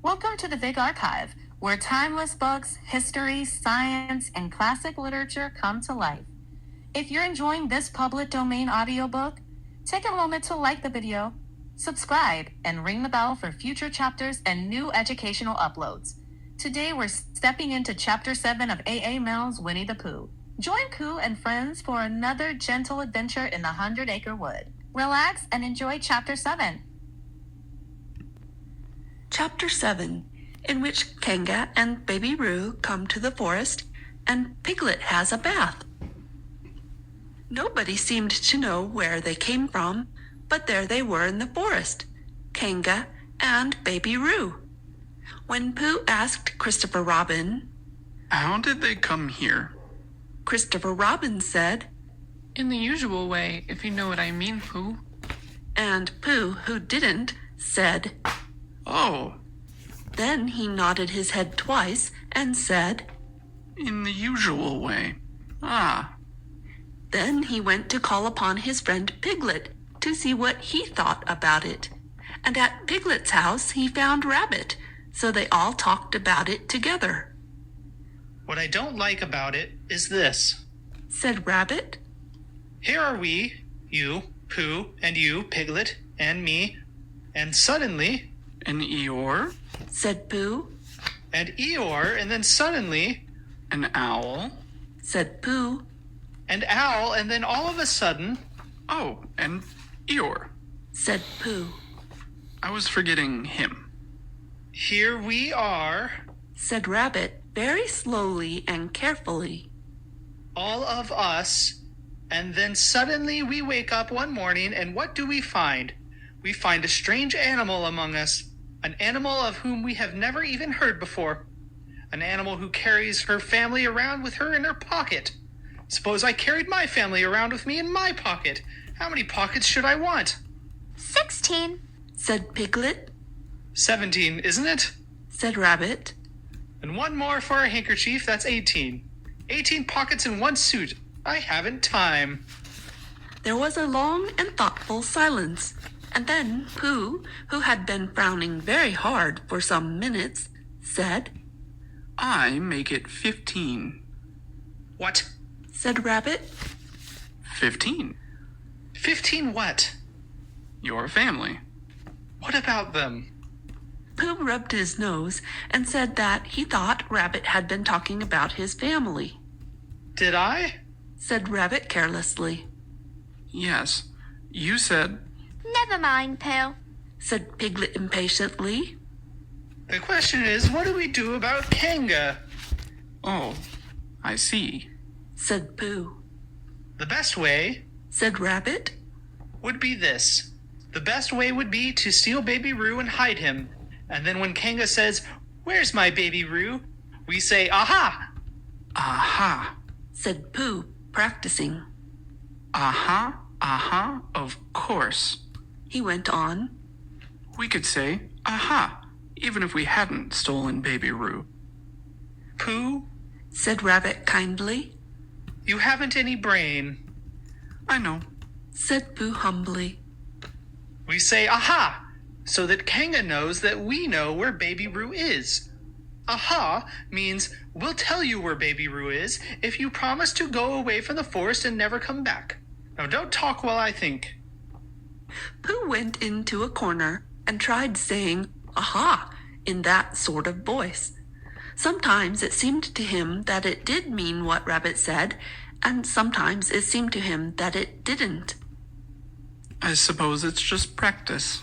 Welcome to the VIGG Archive, where timeless books, history, science, and classic literature come to life. If you're enjoying this public domain audiobook, take a moment to like the video, subscribe, and ring the bell for future chapters and new educational uploads. Today we're stepping into Chapter 7 of A.A. Milne's Winnie the Pooh. Join Pooh and friends for another gentle adventure in the 100 Acre Wood. Relax and enjoy Chapter 7. Chapter 7, in which Kanga and Baby Roo come to the forest and Piglet has a bath. Nobody seemed to know where they came from, but there they were in the forest, Kanga and Baby Roo. When Pooh asked Christopher Robin, "How did they come here?" Christopher Robin said, "In the usual way, if you know what I mean, Pooh." and Pooh, who didn't, said, "Oh, Then he nodded his head twice and said, in the usual way. Ah, Then he went to call upon his friend Piglet to see what he thought about it. And at Piglet's house he found Rabbit, so they all talked about it together. What I don't like about it is this. Said Rabbit, Here are we, you, Pooh, and you, Piglet, and me, and suddenly, an Eeyore, said Pooh, and Eeyore, and then suddenly, an owl. said Pooh, and Owl, and then all of a sudden, Oh, and Eeyore. said Pooh, I was forgetting him. here we are, said Rabbit very slowly and carefully. all of us, and then suddenly we wake up one morning, and what do we find? We find a strange animal among us, an animal of whom we have never even heard before, an animal who carries her family around with her in her pocket. Suppose I carried my family around with me in my pocket. How many pockets should I want? 16, Said Piglet, 17, isn't it? said Rabbit, And one more for a handkerchief, that's 18. 18 pockets in one suit. I haven't time. There was a long and thoughtful silence, and then Pooh, who had been frowning very hard for some minutes, said, I make it 15. What? said Rabbit, 15. 15 what? Your family. What about them? Pooh rubbed his nose and said that he thought Rabbit had been talking about his family. Did I? Said Rabbit carelessly. Yes, you said, never mind, Pooh. Said Piglet impatiently. The question is, what do we do about Kanga? oh, I see. Said Pooh. The best way Said Rabbit. would be this. The best way would be to steal Baby Roo and hide him. And then when Kanga says, Where's my Baby Roo? We say, Aha! Aha, Said Pooh, practicing. aha, of course. He went on. We could say, aha, even if we hadn't stolen Baby Roo. Pooh, Said Rabbit kindly. you haven't any brain. I know. Said Pooh humbly. We say, Aha! So that Kanga knows that we know where Baby Roo is. Aha means we'll tell you where Baby Roo is if you promise to go away from the forest and never come back. Now don't talk while I think. Pooh went into a corner and tried saying, aha, in that sort of voice. Sometimes it seemed to him that it did mean what Rabbit said, and sometimes it seemed to him that it didn't. I suppose it's just practice.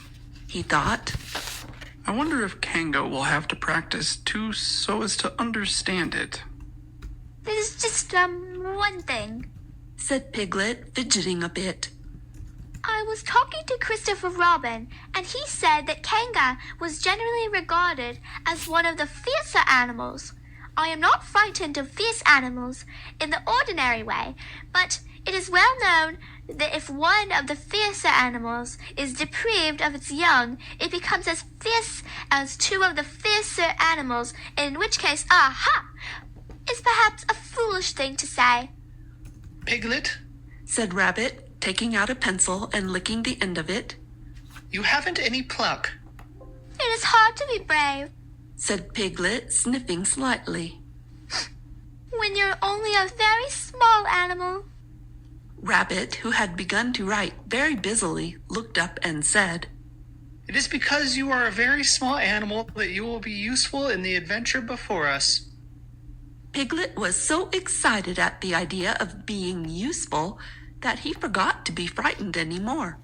He thought, I wonder if Kanga will have to practice too so as to understand it. There's just, one thing. said Piglet, fidgeting a bit. I was talking to Christopher Robin, and he said that Kanga was generally regarded as one of the fiercer animals. I am not frightened of fierce animals in the ordinary way, but it is well known that if one of the fiercer animals is deprived of its young, it becomes as fierce as two of the fiercer animals, in which case, aha, is perhaps a foolish thing to say. Piglet, Said Rabbit, taking out a pencil and licking the end of it. you haven't any pluck. It is hard to be brave. said Piglet, sniffing slightly. When you're only a very small animal. Rabbit, who had begun to write very busily, looked up and said, It is because you are a very small animal that you will be useful in the adventure before us. Piglet was so excited at the idea of being useful that he forgot to be frightened any more.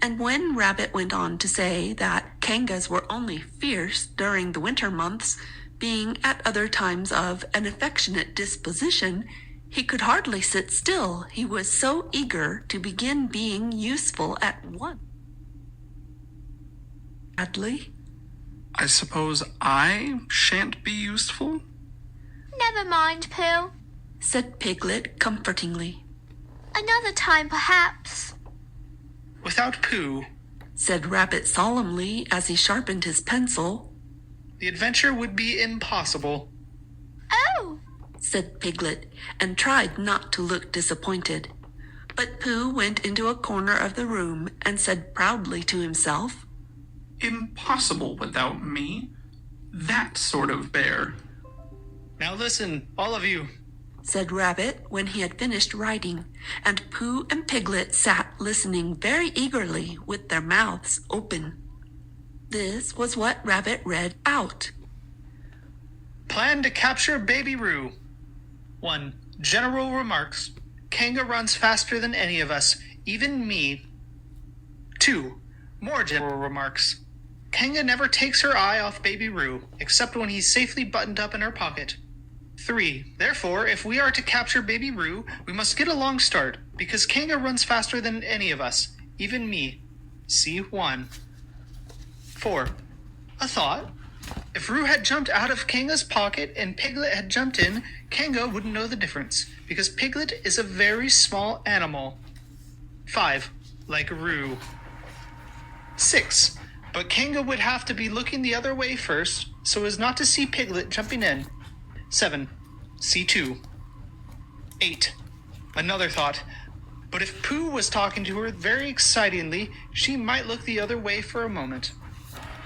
And when Rabbit went on to say that Kangas were only fierce during the winter months, being at other times of an affectionate disposition, he could hardly sit still. He was so eager to begin being useful at once. Bradley? I suppose I shan't be useful? Never mind, Pooh. Said Piglet comfortingly. Another time, perhaps. Without Pooh, Said Rabbit solemnly as he sharpened his pencil. the adventure would be impossible. Oh! Said Piglet, and tried not to look disappointed. But Pooh went into a corner of the room and said proudly to himself, Impossible without me. That sort of bear. Now listen, all of you. said Rabbit when he had finished writing, and Pooh and Piglet sat listening very eagerly with their mouths open. This was what Rabbit read out. Plan to capture Baby Roo. 1. General remarks. Kanga runs faster than any of us, even me. 2. More general remarks. Kanga never takes her eye off Baby Roo, except when he's safely buttoned up in her pocket. 3. Therefore, if we are to capture Baby Roo, we must get a long start, because Kanga runs faster than any of us, even me. C1. 4. A thought. If Roo had jumped out of Kanga's pocket and Piglet had jumped in, Kanga wouldn't know the difference, because Piglet is a very small animal. 5. Like Roo. 6. But Kanga would have to be looking the other way first, so as not to see Piglet jumping in. 7. C2. 8. Another thought. But if Pooh was talking to her very excitingly, she might look the other way for a moment.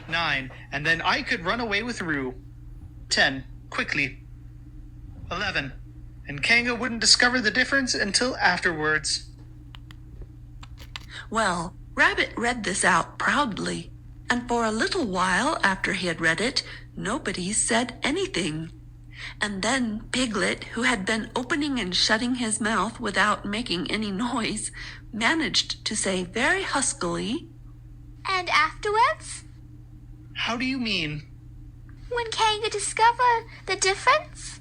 9. And then I could run away with Roo. 10. Quickly. 11. And Kanga wouldn't discover the difference until afterwards. Well, Rabbit read this out proudly, and for a little while after he had read it, nobody said anything. And then Piglet, who had been opening and shutting his mouth without making any noise, managed to say very huskily, And afterwards? How do you mean? When Kanga discovered the difference?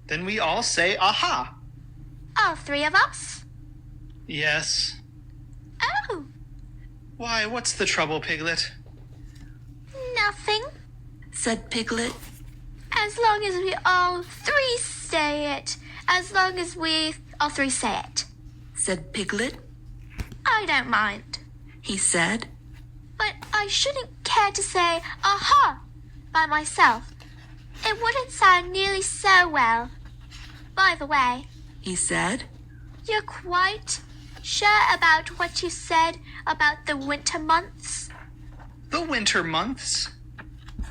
Then we all say, aha! All three of us? Yes. Oh, Why, what's the trouble, Piglet? nothing. said Piglet. As long as we all three say it. As long as we all three say it. Said Piglet. I don't mind. He said. But I shouldn't care to say aha by myself. It wouldn't sound nearly so well. By the way, He said. you're quite sure about what you said about the winter months? The winter months?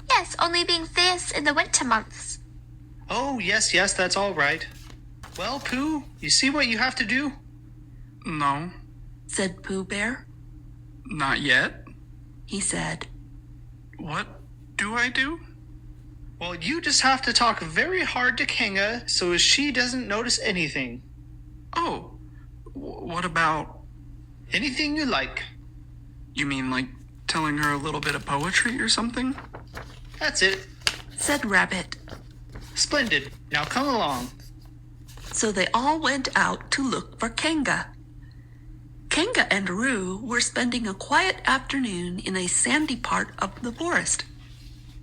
Yes, only being fierce in the winter months. Oh, yes, that's all right. Well, Pooh, you see what you have to do? No, Said Pooh Bear. not yet. He said. What do I do? Well, you just have to talk very hard to Kanga so as she doesn't notice anything. Oh, what about... Anything you like. You mean like telling her a little bit of poetry or something? That's it. Said Rabbit. Splendid. Now come along. So they all went out to look for Kanga. Kanga and Roo were spending a quiet afternoon in a sandy part of the forest.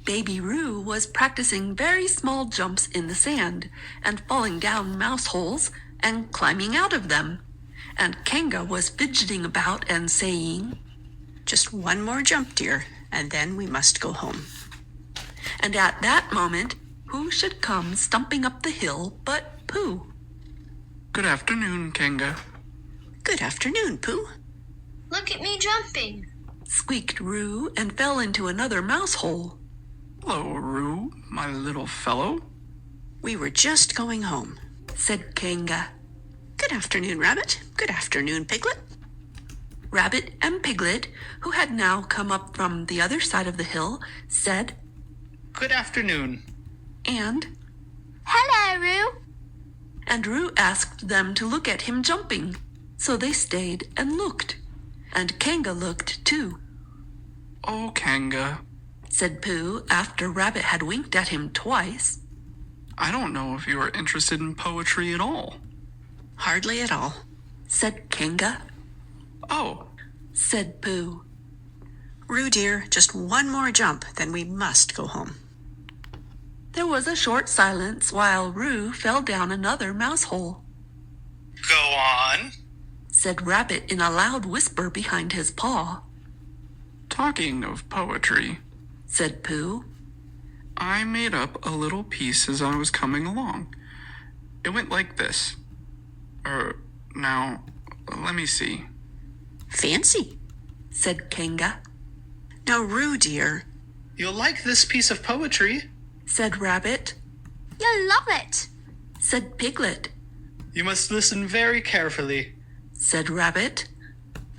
Baby Roo was practicing very small jumps in the sand and falling down mouse holes and climbing out of them. And Kanga was fidgeting about and saying, Just one more jump, dear, and then we must go home. and at that moment, who should come stumping up the hill but Pooh? Good afternoon, Kanga. Good afternoon, Pooh. Look at me jumping. Squeaked Roo and fell into another mouse hole. Hello, Roo, my little fellow. We were just going home. said Kanga. Good afternoon, Rabbit. Good afternoon, Piglet. Rabbit and Piglet, who had now come up from the other side of the hill, said, Good afternoon. and Hello, Roo. Roo asked them to look at him jumping. So they stayed and looked. And Kanga looked too, Oh, Kanga, said Pooh after Rabbit had winked at him twice. I don't know if you are interested in poetry at all. Hardly at all. Said Kanga. Oh, Said Pooh. Roo, dear, just one more jump, then we must go home. There was a short silence while Roo fell down another mouse hole. Go on. Said Rabbit in a loud whisper behind his paw. talking of poetry, Said Pooh. I made up a little piece as I was coming along. It went like this. Now, let me see. Fancy. Said Kanga. Now, Roo, dear, You'll like this piece of poetry. Said Rabbit. You'll love it. Said Piglet. You must listen very carefully. Said Rabbit.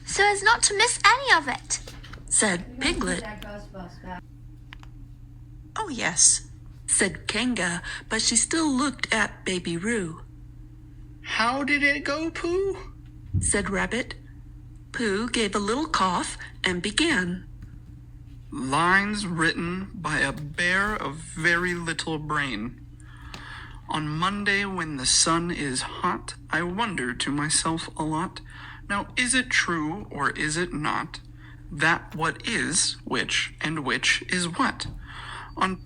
So as not to miss any of it. Said Piglet. oh yes, Said Kanga, but she still looked at Baby Roo. How did it go, Pooh? Said Rabbit. Pooh gave a little cough and began. Lines written by a bear of very little brain. On Monday when the sun is hot, I wonder to myself a lot, now is it true or is it not, that what is which and which is what? On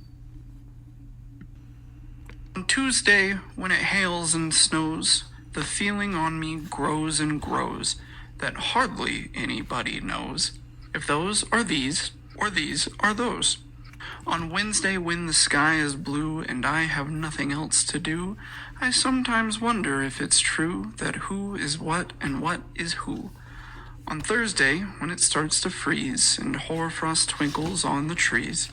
Tuesday when it hails and snows, the feeling on me grows and grows, that hardly anybody knows if those are these or these are those. On Wednesday when the sky is blue and I have nothing else to do, I sometimes wonder if it's true that who is what and what is who. On Thursday when it starts to freeze and hoarfrost twinkles on the trees,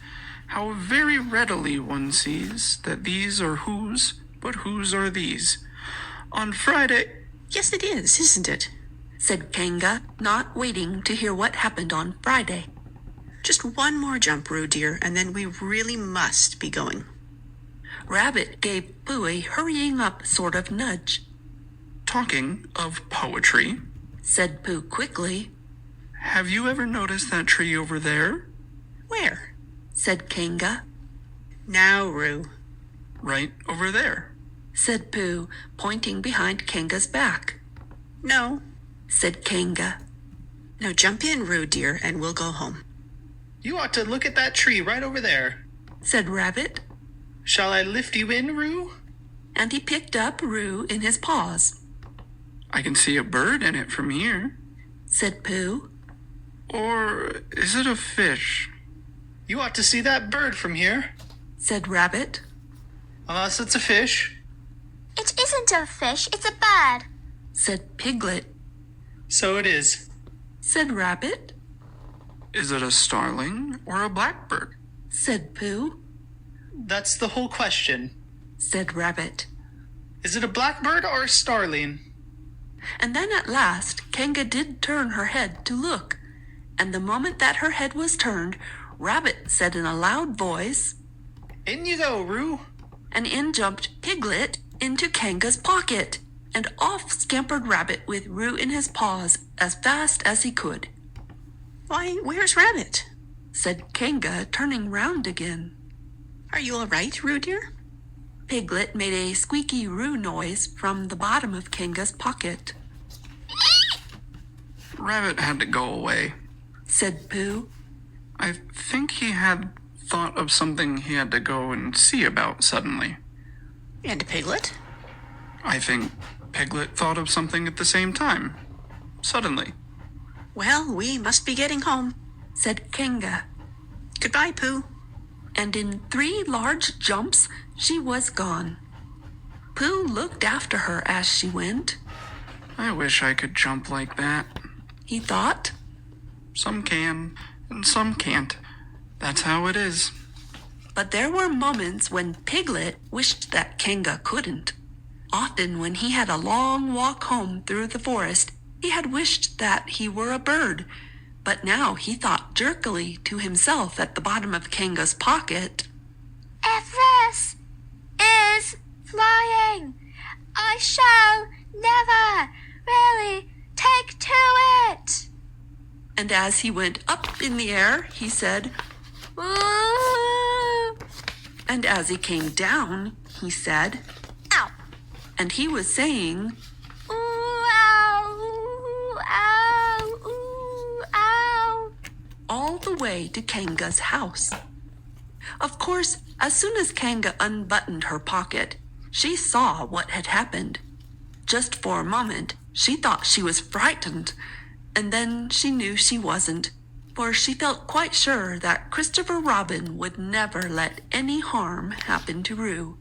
how very readily one sees that these are whose, but whose are these. On Friday, yes it is, isn't it? Said Kanga, not waiting to hear what happened on Friday. Just one more jump, Roo, dear, and then we really must be going. Rabbit gave Pooh a hurrying up sort of nudge. talking of poetry, Said Pooh quickly. have you ever noticed that tree over there? Where? Said Kanga. Now, Roo. Right over there. Said Pooh, pointing behind Kanga's back. No. Said Kanga. Now jump in, Roo, dear, and we'll go home. You ought to look at that tree right over there. Said Rabbit. Shall I lift you in, Roo? And he picked up Roo in his paws. I can see a bird in it from here. Said Pooh. Or is it a fish? You ought to see that bird from here. Said Rabbit. Unless it's a fish. It isn't a fish, it's a bird. Said Piglet. So it is. Said Rabbit. Is it a starling or a blackbird? Said Pooh. That's the whole question. Said Rabbit. Is it a blackbird or a starling? And then at last Kanga did turn her head to look. And the moment that her head was turned, Rabbit said in a loud voice, In you go, Roo. and in jumped Piglet into Kanga's pocket. And off scampered Rabbit with Roo in his paws as fast as he could. Why, where's Rabbit? Said Kanga, turning round again. Are you all right, Roo, dear? Piglet made a squeaky Roo noise from the bottom of Kanga's pocket. Rabbit had to go away. Said Pooh. I think he had thought of something he had to go and see about suddenly. And Piglet? I think Piglet thought of something at the same time. Suddenly. Well, we must be getting home. Said Kanga. Goodbye, Pooh. And in 3 large jumps she was gone. Pooh looked after her as she went. I wish I could jump like that. He thought. Some can, and some can't. That's how it is. But there were moments when Piglet wished that Kanga couldn't. Often when he had a long walk home through the forest, he had wished that he were a bird. But now he thought jerkily to himself at the bottom of Kanga's pocket, If this is flying, I shall never really take to it. and as he went up in the air, he said, Ooh. and as he came down, he said, Ow. and he was saying, Ooh, ow, ooh, ow, ooh, ow. all the way to Kanga's house. Of course, as soon as Kanga unbuttoned her pocket, she saw what had happened. Just for a moment, she thought she was frightened, and then she knew she wasn't, for she felt quite sure that Christopher Robin would never let any harm happen to Roo.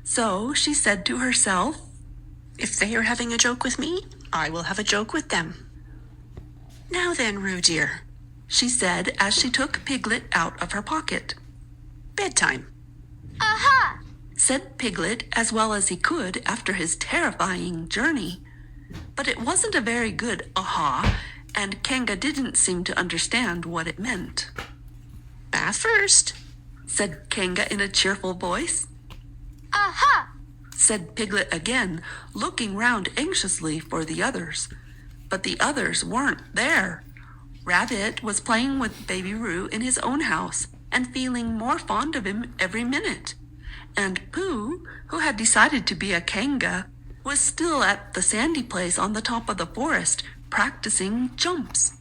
So she said to herself, If they are having a joke with me, I will have a joke with them. Now then, Roo dear, she said as she took Piglet out of her pocket. bedtime. Aha! Said Piglet as well as he could after his terrifying journey. But it wasn't a very good aha, and Kanga didn't seem to understand what it meant. Bath first. Said Kanga in a cheerful voice. Aha! Said Piglet again, looking round anxiously for the others. But the others weren't there. Rabbit was playing with Baby Roo in his own house and feeling more fond of him every minute. And Pooh, who had decided to be a Kanga, was still at the sandy place on the top of the forest, practicing jumps.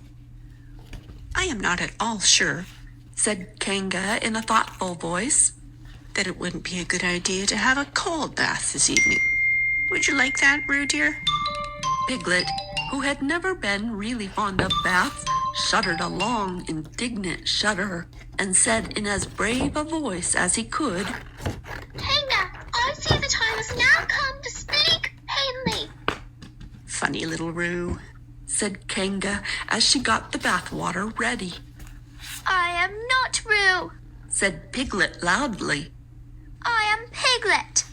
I am not at all sure, Said Kanga in a thoughtful voice. that it wouldn't be a good idea to have a cold bath this evening. Would you like that, Roo dear? Piglet, who had never been really fond of baths, shuddered a long, indignant shudder and said in as brave a voice as he could, Kanga, I see the time has now come to speak plainly. Funny little Roo. said Kanga as she got the bath water ready. I am not Roo. Said Piglet loudly. I am Piglet.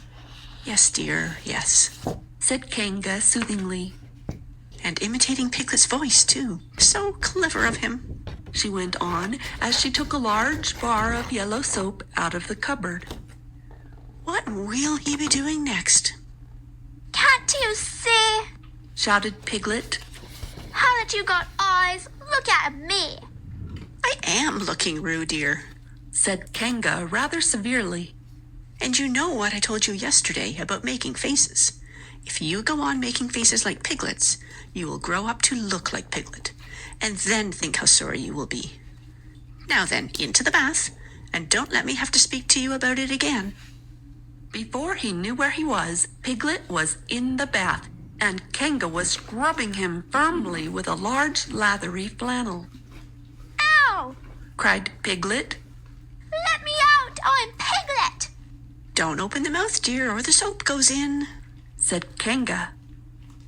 Yes, dear, yes. Said Kanga soothingly. And imitating Piglet's voice, too. So clever of him. She went on as she took a large bar of yellow soap out of the cupboard. What will he be doing next? Can't you see? Shouted Piglet. How that you got eyes? Look at me. I am looking, Roo dear. Said Kanga rather severely. And you know what I told you yesterday about making faces. If you go on making faces like Piglet's, you will grow up to look like Piglet, and then think how sorry you will be. Now then, into the bath, and don't let me have to speak to you about it again. Before he knew where he was, Piglet was in the bath, and Kanga was scrubbing him firmly with a large lathery flannel. Ow! Cried Piglet. Let me out! I'm Piglet! Don't open the mouth, dear, or the soap goes in. Said Kanga.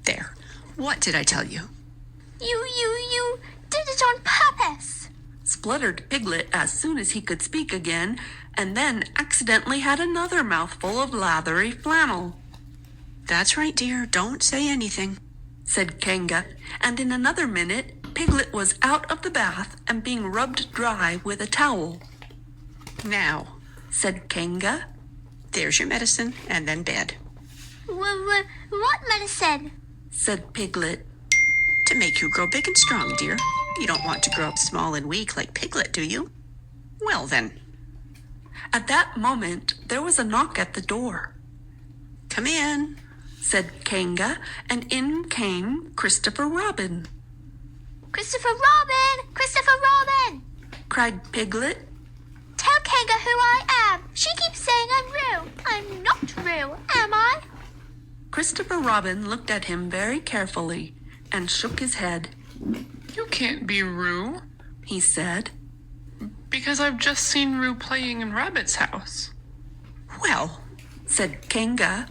There. What did I tell you? You did it on purpose. Spluttered Piglet as soon as he could speak again, and then accidentally had another mouthful of lathery flannel. That's right, dear. Don't say anything. Said Kanga, and in another minute, Piglet was out of the bath and being rubbed dry with a towel. Now, Said Kanga. there's your medicine, and then bed. What medicine? Said Piglet. To make you grow big and strong, dear. You don't want to grow up small and weak like Piglet, do you? Well, then. At that moment, there was a knock at the door. Come in. Said Kanga, and in came Christopher Robin. Christopher Robin! Christopher Robin! Cried Piglet. Tell Kanga who I am. She keeps saying I'm Roo. I'm not Roo, am I? Christopher Robin looked at him very carefully and shook his head. You can't be Roo, He said. because I've just seen Roo playing in Rabbit's house. Well, Said Kanga.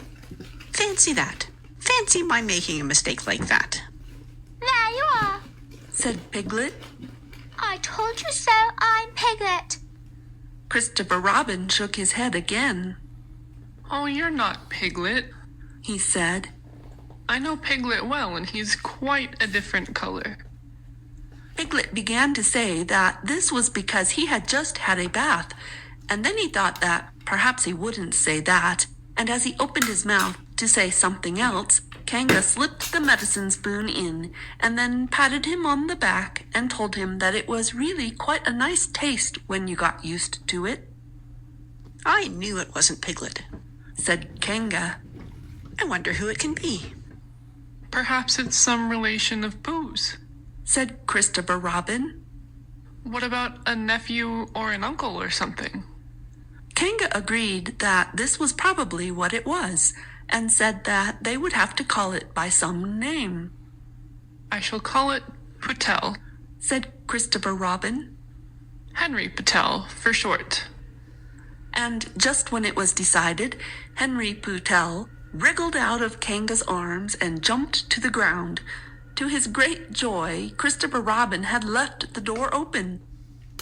fancy that. Fancy my making a mistake like that. There you are. Said Piglet. I told you so. I'm Piglet. Christopher Robin shook his head again. Oh, you're not Piglet. He said. I know Piglet well, and he's quite a different color. Piglet began to say that this was because he had just had a bath, and then he thought that perhaps he wouldn't say that, and as he opened his mouth to say something else, Kanga slipped the medicine spoon in, and then patted him on the back and told him that it was really quite a nice taste when you got used to it. I knew it wasn't Piglet, said Kanga. I wonder who it can be. Perhaps it's some relation of Pooh's, said Christopher Robin. What about a nephew or an uncle or something? Kanga agreed that this was probably what it was, and said that they would have to call it by some name. I shall call it Patel, said Christopher Robin. Henry Patel, for short. And just when it was decided, Henry Patel wriggled out of Kanga's arms and jumped to the ground. To his great joy, Christopher Robin had left the door open.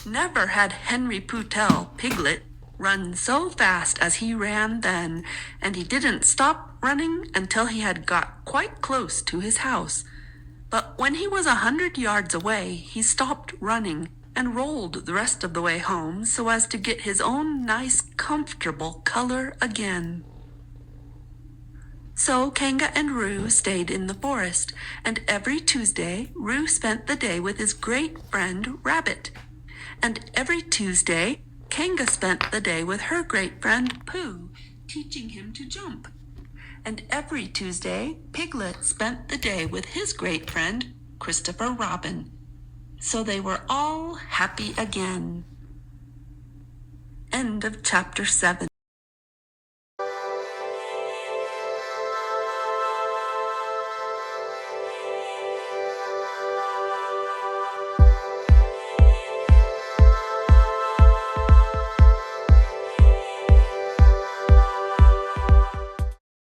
Never had Henry Patel, Piglet, run so fast as he ran then, and he didn't stop running until he had got quite close to his house. But when he was 100 yards away, he stopped running and rolled the rest of the way home so as to get his own nice, comfortable color again. So Kanga and Roo stayed in the forest, and every Tuesday Roo spent the day with his great friend Rabbit. And every Tuesday Kanga spent the day with her great friend Pooh, teaching him to jump. And every Tuesday Piglet spent the day with his great friend Christopher Robin. So they were all happy again. End of chapter 7.